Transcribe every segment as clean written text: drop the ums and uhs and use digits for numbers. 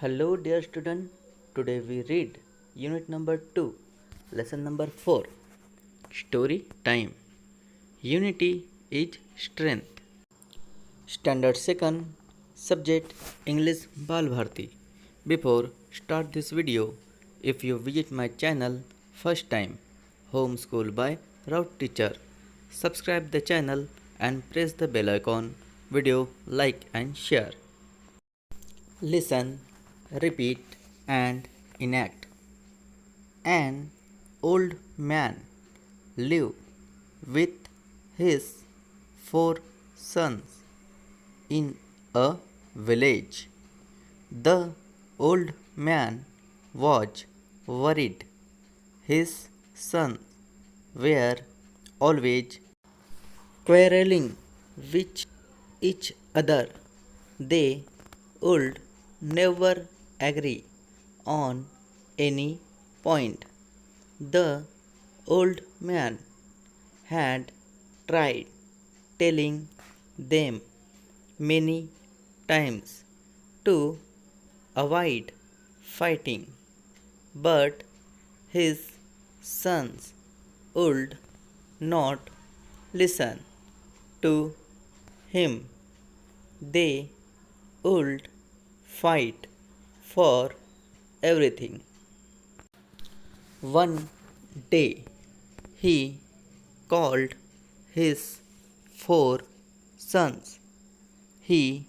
Hello, dear student. Today we read unit number 2, lesson number 4. Story time. Unity is strength. Standard 2nd, subject English Balbharati. Before start this video, if you visit my channel first time, Homeschool by Route Teacher, subscribe the channel and press the bell icon. Video like and share. Listen, repeat, and enact. An old man lived with his 4 sons in a village. The old man was worried. His sons were always quarreling with each other. They would never agree on any point. The old man had tried telling them many times to avoid fighting, but his sons would not listen to him. They would fight for everything. One day he called his 4 sons. He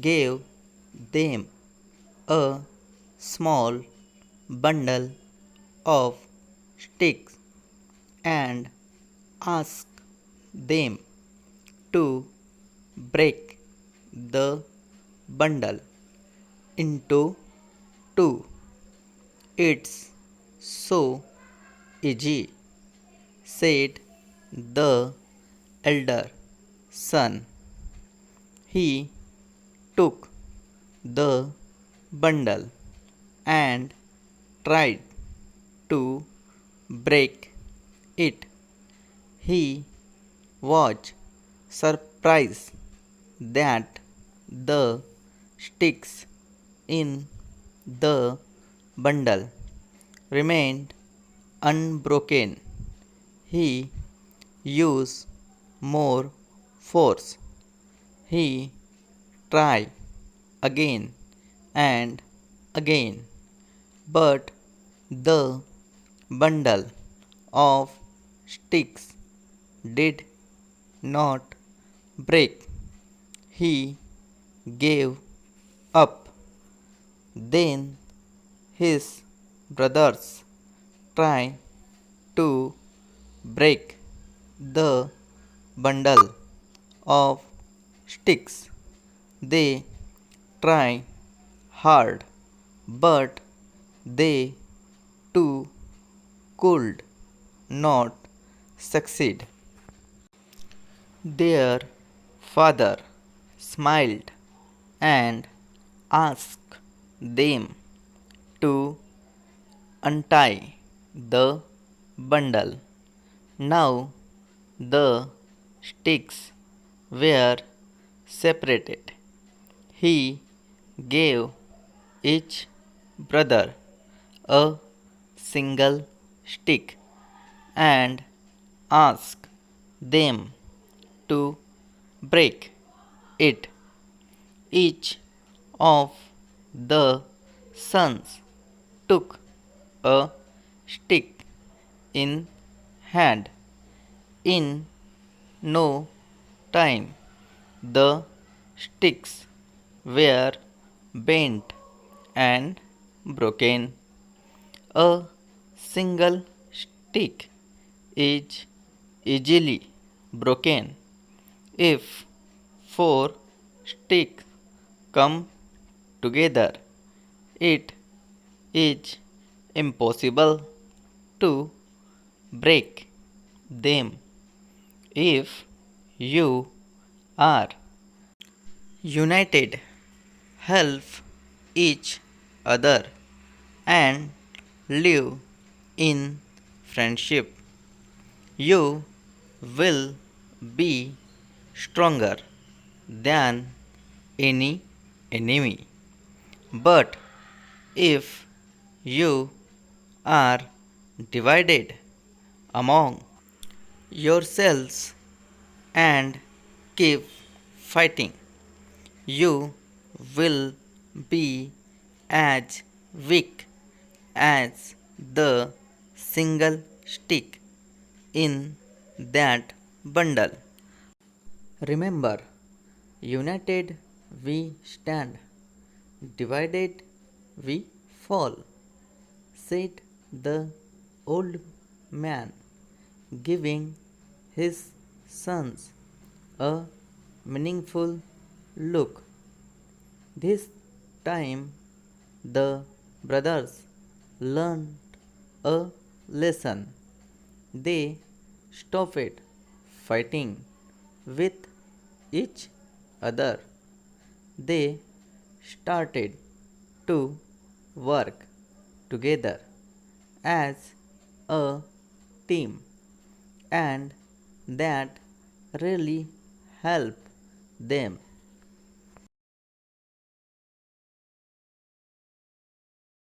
gave them a small bundle of sticks and asked them to break the bundle into two. It's so easy, said the elder son. He took the bundle and tried to break it. He was surprised that the sticks in the bundle remained unbroken. He used more force. He tried again and again, but the bundle of sticks did not break. He gave up. Then his brothers tried to break the bundle of sticks. They tried hard, but they too could not succeed. Their father smiled and asked them to untie the bundle. Now the sticks were separated. He gave each brother a single stick and asked them to break it. Each of the sons took a stick in hand. In no time, the sticks were bent and broken. A single stick is easily broken. If 4 sticks come together, it is impossible to break them. If you are united, help each other, and live in friendship, you will be stronger than any enemy. But If you are divided among yourselves and keep fighting, you will be as weak as the single stick in that bundle. Remember, united we stand, divided we fall, said the old man, giving his sons a meaningful look. This time the brothers learned a lesson. They stopped fighting with each other. They started to work together as a team, and that really helped them